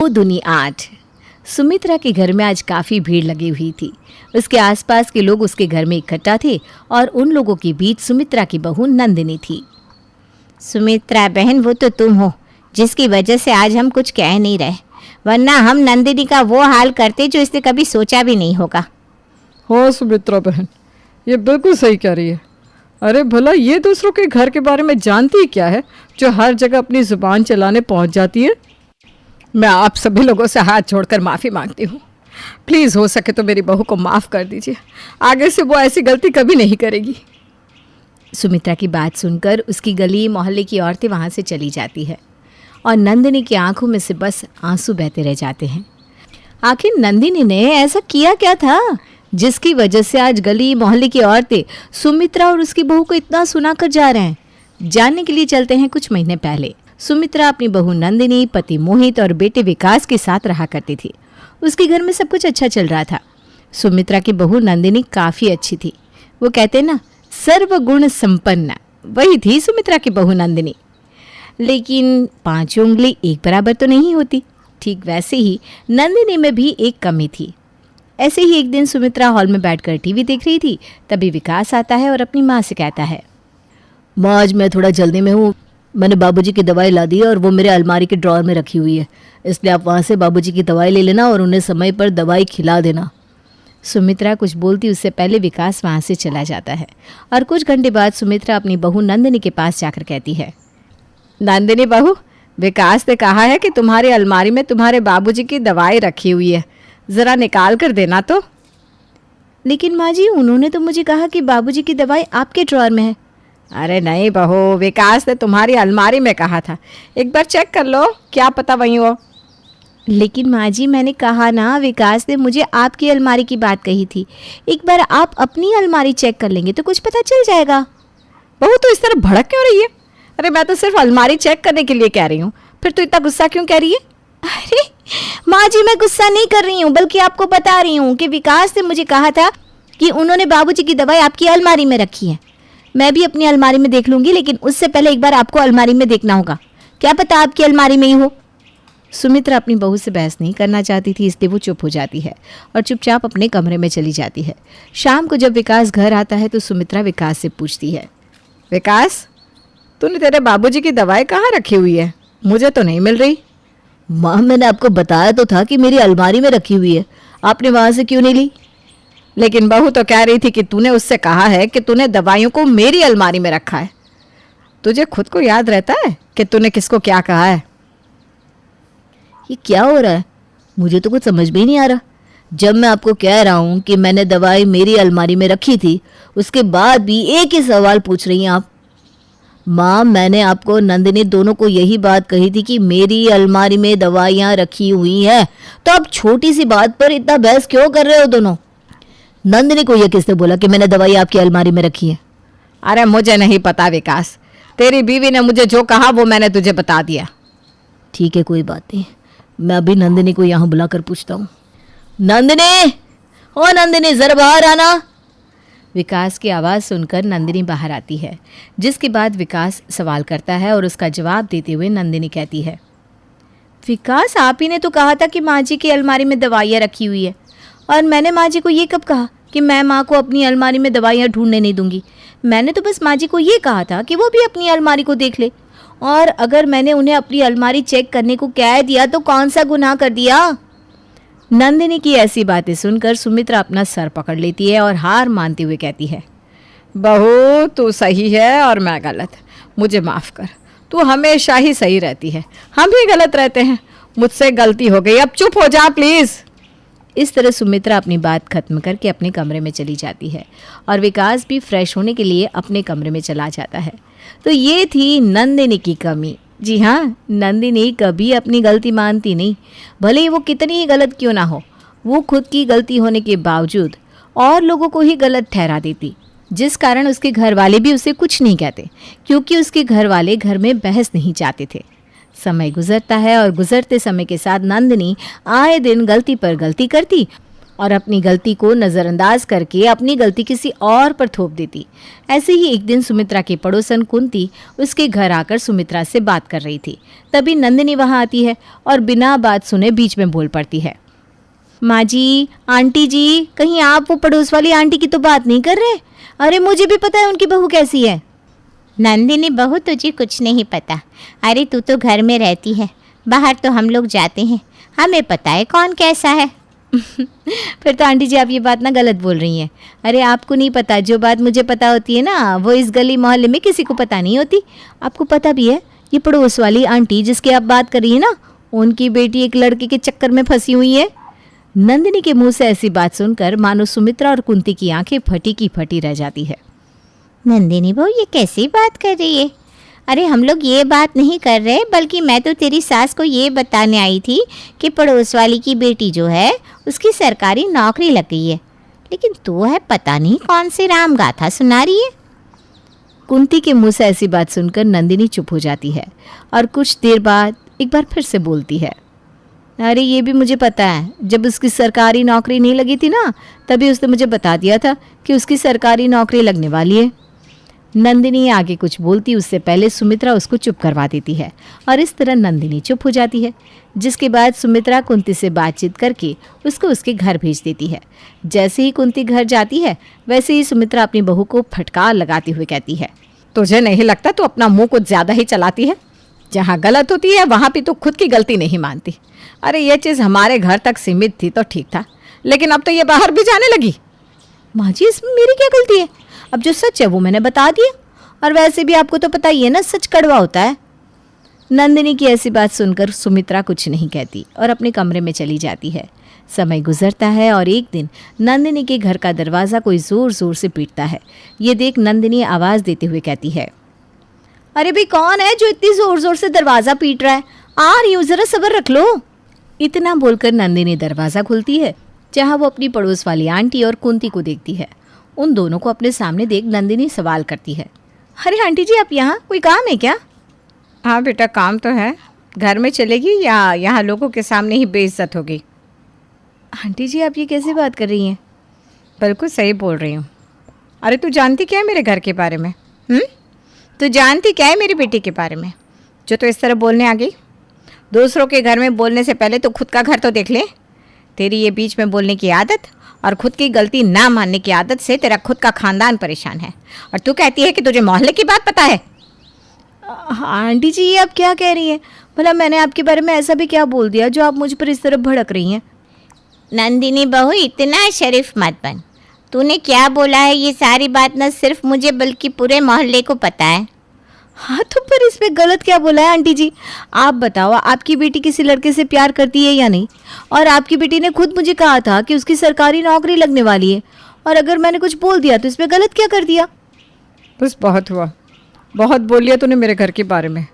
वो दुनी 8। सुमित्रा के घर में आज काफ़ी भीड़ लगी हुई थी। उसके आसपास के लोग उसके घर में इकट्ठा थे और उन लोगों के बीच सुमित्रा की बहू नंदिनी थी। सुमित्रा बहन, वो तो तुम हो जिसकी वजह से आज हम कुछ कह नहीं रहे, वरना हम नंदिनी का वो हाल करते जो इसने कभी सोचा भी नहीं होगा। हाँ सुमित्रा बहन, ये बिल्कुल सही कह रही है। अरे भला ये दूसरों के घर के बारे में जानती ही क्या है जो हर जगह अपनी जुबान चलाने पहुंच जाती है। मैं आप सभी लोगों से हाथ जोड़कर माफ़ी मांगती हूँ। प्लीज़ हो सके तो मेरी बहू को माफ़ कर दीजिए। आगे से वो ऐसी गलती कभी नहीं करेगी। सुमित्रा की बात सुनकर उसकी गली मोहल्ले की औरतें वहाँ से चली जाती है और नंदिनी की आंखों में से बस आंसू बहते रह जाते हैं। आखिर नंदिनी ने ऐसा किया क्या था जिसकी वजह से आज गली मोहल्ले की औरतें सुमित्रा और उसकी बहू को इतना सुनाकर जा रहे हैं? जानने के लिए चलते हैं कुछ महीने पहले। सुमित्रा अपनी बहू नंदिनी, पति मोहित और बेटे विकास के साथ रहा करती थी। उसके घर में सब कुछ अच्छा चल रहा था। सुमित्रा की बहू नंदिनी काफ़ी अच्छी थी। वो कहते ना, सर्वगुण संपन्न, वही थी सुमित्रा की बहू नंदिनी। लेकिन 5 उंगली एक बराबर तो नहीं होती। ठीक वैसे ही नंदिनी में भी एक कमी थी। ऐसे ही एक दिन सुमित्रा हॉल में बैठकर टीवी देख रही थी। तभी विकास आता है और अपनी माँ से कहता है, माँ आज मैं थोड़ा जल्दी में हूँ। मैंने बाबूजी की दवाई ला दी है और वो मेरे अलमारी के ड्रॉअर में रखी हुई है, इसलिए आप वहाँ से बाबूजी की दवाई ले लेना और उन्हें समय पर दवाई खिला देना। सुमित्रा कुछ बोलती उससे पहले विकास वहाँ से चला जाता है और कुछ घंटे बाद सुमित्रा अपनी बहू नंदिनी के पास जाकर कहती है, नंदिनी बहू, विकास ने कहा है कि तुम्हारी अलमारी में तुम्हारे बाबूजी की दवाई रखी हुई है, ज़रा निकाल कर देना तो। लेकिन माँ जी, उन्होंने तो मुझे कहा कि बाबूजी की दवाई आपके ड्रॉअर में है। अरे नहीं बहू, विकास ने तुम्हारी अलमारी में कहा था, एक बार चेक कर लो, क्या पता वहीं हो। लेकिन माँ जी, मैंने कहा ना, विकास ने मुझे आपकी अलमारी की बात कही थी। एक बार आप अपनी अलमारी चेक कर लेंगे तो कुछ पता चल जाएगा। बहू तो इस तरह भड़क क्यों रही है? अरे मैं तो सिर्फ अलमारी चेक करने के लिए कह रही हूँ, फिर तो इतना गुस्सा क्यों कह रही है? अरे माँ जी, मैं गुस्सा नहीं कर रही हूँ, बल्कि आपको बता रही हूँ कि विकास ने मुझे कहा था कि उन्होंने बाबूजी की दवाई आपकी अलमारी में रखी है। मैं भी अपनी अलमारी में देख लूँगी, लेकिन उससे पहले एक बार आपको अलमारी में देखना होगा। क्या पता आपकी अलमारी में ही हो। सुमित्रा अपनी बहू से बहस नहीं करना चाहती थी, इसलिए वो चुप हो जाती है और चुपचाप अपने कमरे में चली जाती है। शाम को जब विकास घर आता है तो सुमित्रा विकास से पूछती है, विकास, तूने तेरे बाबूजी की दवाई कहाँ रखी हुई है? मुझे तो नहीं मिल रही। माँ, मैंने आपको बताया तो था कि मेरी अलमारी में रखी हुई है, आपने वहाँ से क्यों नहीं ली? लेकिन बहू तो कह रही थी कि तूने उससे कहा है कि तूने दवाइयों को मेरी अलमारी में रखा है। तुझे खुद को याद रहता है कि तूने किसको क्या कहा है? ये क्या हो रहा है? मुझे तो कुछ समझ में ही नहीं आ रहा। जब मैं आपको कह रहा हूँ कि मैंने दवाई मेरी अलमारी में रखी थी, उसके बाद भी एक ही सवाल पूछ रही हैं आप। माँ, मैंने आपको नंदिनी दोनों को यही बात कही थी कि मेरी अलमारी में दवाइयाँ रखी हुई हैं, तो आप छोटी सी बात पर इतना बहस क्यों कर रहे हो दोनों? नंदिनी को यह किसने बोला कि मैंने दवाई आपकी अलमारी में रखी है? अरे मुझे नहीं पता विकास, तेरी बीवी ने मुझे जो कहा वो मैंने तुझे बता दिया। ठीक है, कोई बात नहीं, मैं अभी नंदिनी को यहाँ बुलाकर पूछता हूँ। नंदिनी, ओ नंदिनी, जरा बाहर आना। विकास की आवाज़ सुनकर नंदिनी बाहर आती है, जिसके बाद विकास सवाल करता है और उसका जवाब देते हुए नंदिनी कहती है, विकास, आप ही ने तो कहा था कि माँ जी की अलमारी में दवाइयाँ रखी हुई है, और मैंने माँ जी को ये कब कहा कि मैं माँ को अपनी अलमारी में दवाइयाँ ढूंढने नहीं दूंगी। मैंने तो बस माँ जी को ये कहा था कि वो भी अपनी अलमारी को देख ले, और अगर मैंने उन्हें अपनी अलमारी चेक करने को कह दिया तो कौन सा गुनाह कर दिया। नंदिनी की ऐसी बातें सुनकर सुमित्रा अपना सर पकड़ लेती है और हार मानते हुए कहती है, बहू तू सही है और मैं गलत, मुझे माफ़ कर। तू हमेशा ही सही रहती है, हम ही गलत रहते हैं। मुझसे गलती हो गई, अब चुप हो जा प्लीज़। इस तरह सुमित्रा अपनी बात खत्म करके अपने कमरे में चली जाती है और विकास भी फ्रेश होने के लिए अपने कमरे में चला जाता है। तो ये थी नंदिनी की कमी। जी हाँ, नंदिनी कभी अपनी गलती मानती नहीं, भले ही वो कितनी ही गलत क्यों ना हो। वो खुद की गलती होने के बावजूद और लोगों को ही गलत ठहरा देती, जिस कारण उसके घर वाले भी उसे कुछ नहीं कहते, क्योंकि उसके घर वाले घर में बहस नहीं चाहते थे। समय गुजरता है और गुजरते समय के साथ नंदिनी आए दिन गलती पर गलती करती और अपनी गलती को नज़रअंदाज करके अपनी गलती किसी और पर थोप देती। ऐसे ही एक दिन सुमित्रा की पड़ोसन कुंती उसके घर आकर सुमित्रा से बात कर रही थी। तभी नंदिनी वहाँ आती है और बिना बात सुने बीच में बोल पड़ती है। माँ जी, आंटी जी, कहीं आप वो पड़ोस वाली आंटी की तो बात नहीं कर रहे? अरे मुझे भी पता है उनकी बहू कैसी है। नंदिनी बहू, तुझे कुछ नहीं पता। अरे तू तो घर में रहती है, बाहर तो हम लोग जाते हैं, हमें पता है कौन कैसा है। फिर तो आंटी जी आप ये बात ना गलत बोल रही हैं। अरे आपको नहीं पता, जो बात मुझे पता होती है ना वो इस गली मोहल्ले में किसी को पता नहीं होती। आपको पता भी है, ये पड़ोस वाली आंटी जिसकी आप बात कर रही हैं ना, उनकी बेटी एक लड़के के चक्कर में फंसी हुई है। नंदिनी के मुंह से ऐसी बात सुनकर मानो सुमित्रा और कुंती की आंखें फटी की फटी रह जाती है। नंदिनी बहू, ये कैसी बात कर रही है? अरे हम लोग ये बात नहीं कर रहे, बल्कि मैं तो तेरी सास को ये बताने आई थी कि पड़ोस वाली की बेटी जो है उसकी सरकारी नौकरी लग गई है, लेकिन तू है पता नहीं कौन सी राम गाथा सुना रही है। कुंती के मुंह से ऐसी बात सुनकर नंदिनी चुप हो जाती है और कुछ देर बाद एक बार फिर से बोलती है। अरे ये भी मुझे पता है, जब उसकी सरकारी नौकरी नहीं लगी थी ना, तभी उसने मुझे बता दिया था कि उसकी सरकारी नौकरी लगने वाली है। नंदिनी आगे कुछ बोलती उससे पहले सुमित्रा उसको चुप करवा देती है और इस तरह नंदिनी चुप हो जाती है, जिसके बाद सुमित्रा कुंती से बातचीत करके उसको उसके घर भेज देती है। जैसे ही कुंती घर जाती है वैसे ही सुमित्रा अपनी बहू को फटकार लगाते हुए कहती है, तुझे नहीं लगता तू अपना मुंह कुछ ज़्यादा ही चलाती है? जहाँ गलत होती है वहाँ भी तो खुद की गलती नहीं मानती। अरे ये चीज़ हमारे घर तक सीमित थी तो ठीक था, लेकिन अब तो ये बाहर भी जाने लगी। माँ जी इसमें मेरी क्या गलती है? अब जो सच है वो मैंने बता दिया, और वैसे भी आपको तो पता ही है ना, सच कड़वा होता है। नंदिनी की ऐसी बात सुनकर सुमित्रा कुछ नहीं कहती और अपने कमरे में चली जाती है। समय गुजरता है और एक दिन नंदिनी के घर का दरवाज़ा कोई ज़ोर ज़ोर से पीटता है। ये देख नंदिनी आवाज़ देते हुए कहती है, अरे भाई कौन है जो इतनी ज़ोर ज़ोर से दरवाज़ा पीट रहा है? आ रही हूँ, ज़रा सब्र रख लो। इतना बोलकर नंदिनी दरवाज़ा खुलती है, जहाँ वो अपनी पड़ोस वाली आंटी और कुंती को देखती है। उन दोनों को अपने सामने देख नंदिनी सवाल करती है, अरे आंटी जी आप यहाँ, कोई काम है क्या? हाँ बेटा, काम तो है। घर में चलेगी या यहाँ लोगों के सामने ही बेइज्जत होगी? आंटी जी आप ये कैसे बात कर रही हैं? बिल्कुल सही बोल रही हूँ। अरे तू जानती क्या है मेरे घर के बारे में? तू जानती क्या है मेरी बेटी के बारे में, जो तो इस तरह बोलने आ गई? दूसरों के घर में बोलने से पहले तो खुद का घर तो देख ले। तेरी ये बीच में बोलने की आदत और खुद की गलती ना मानने की आदत से तेरा खुद का खानदान परेशान है, और तू कहती है कि तुझे मोहल्ले की बात पता है। आंटी जी ये आप क्या कह रही हैं? भला मैंने आपके बारे में ऐसा भी क्या बोल दिया जो आप मुझ पर इस तरह भड़क रही हैं? नंदिनी बहू, इतना शरीफ मत बन। तूने क्या बोला है ये सारी बात न सिर्फ मुझे बल्कि पूरे मोहल्ले को पता है। हाँ तो पर इसमें गलत क्या बोला है आंटी जी? आप बताओ, आपकी बेटी किसी लड़के से प्यार करती है या नहीं? और आपकी बेटी ने खुद मुझे कहा था कि उसकी सरकारी नौकरी लगने वाली है, और अगर मैंने कुछ बोल दिया तो इसमें गलत क्या कर दिया? बस बहुत हुआ, बहुत बोल लिया तूने मेरे घर के बारे में,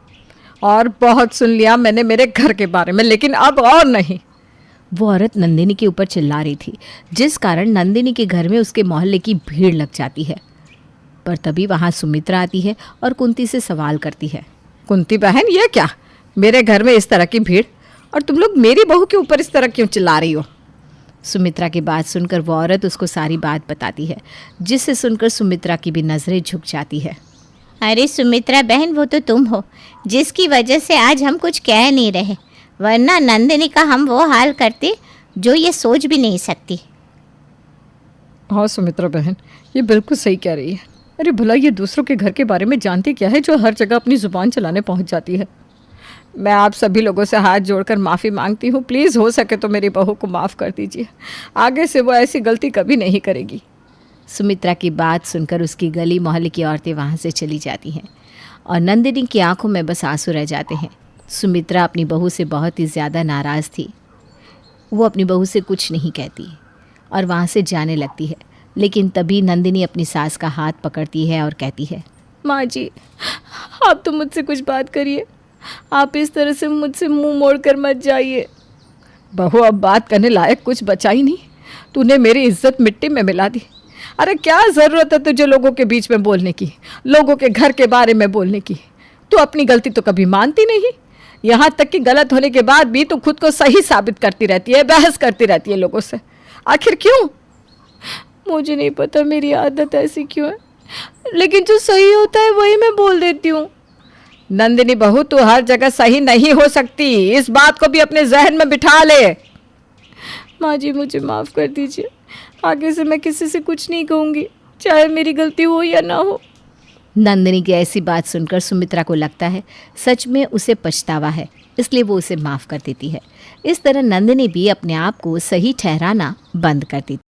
और बहुत सुन लिया मैंने मेरे घर के बारे में, लेकिन अब और नहीं। वो औरत नंदिनी के ऊपर चिल्ला रही थी, जिस कारण नंदिनी के घर में उसके मोहल्ले की भीड़ लग जाती है। पर तभी वहाँ सुमित्रा आती है और कुंती से सवाल करती है, कुंती बहन, ये क्या, मेरे घर में इस तरह की भीड़, और तुम लोग मेरी बहू के ऊपर इस तरह क्यों चिल्ला रही हो? सुमित्रा की बात सुनकर वो औरत उसको सारी बात बताती है, जिससे सुनकर सुमित्रा की भी नज़रें झुक जाती है। अरे सुमित्रा बहन, वो तो तुम हो जिसकी वजह से आज हम कुछ कह नहीं रहे, वरना नंदिनी का हम वो हाल करते जो ये सोच भी नहीं सकती। हाँ सुमित्रा बहन, ये बिल्कुल सही कह रही है। अरे भला ये दूसरों के घर के बारे में जानती क्या है, जो हर जगह अपनी ज़ुबान चलाने पहुंच जाती है। मैं आप सभी लोगों से हाथ जोड़कर माफ़ी मांगती हूँ। प्लीज़ हो सके तो मेरी बहू को माफ़ कर दीजिए, आगे से वो ऐसी गलती कभी नहीं करेगी। सुमित्रा की बात सुनकर उसकी गली मोहल्ले की औरतें वहाँ से चली जाती हैं और नंदिनी की आंखों में बस आंसू रह जाते हैं। सुमित्रा अपनी बहू से बहुत ही ज़्यादा नाराज़ थी। वो अपनी बहू से कुछ नहीं कहती और वहाँ से जाने लगती है, लेकिन तभी नंदिनी अपनी सास का हाथ पकड़ती है और कहती है, माँ जी, आप तो मुझसे कुछ बात करिए, आप इस तरह से मुझसे मुंह मोड़कर मत जाइए। बहू, अब बात करने लायक कुछ बचा ही नहीं, तूने मेरी इज्जत मिट्टी में मिला दी। अरे क्या ज़रूरत है तुझे लोगों के बीच में बोलने की, लोगों के घर के बारे में बोलने की? तू अपनी गलती तो कभी मानती नहीं, यहाँ तक कि गलत होने के बाद भी तू खुद को सही साबित करती रहती है, बहस करती रहती है लोगों से। आखिर क्यों? मुझे नहीं पता मेरी आदत ऐसी क्यों है, लेकिन जो सही होता है वही मैं बोल देती हूँ। नंदिनी बहू, तू हर जगह सही नहीं हो सकती, इस बात को भी अपने जहन में बिठा ले। माँ जी मुझे माफ़ कर दीजिए, आगे से मैं किसी से कुछ नहीं कहूँगी, चाहे मेरी गलती हो या ना हो। नंदिनी की ऐसी बात सुनकर सुमित्रा को लगता है सच में उसे पछतावा है, इसलिए वो उसे माफ़ कर देती है। इस तरह नंदिनी भी अपने आप को सही ठहराना बंद कर देती।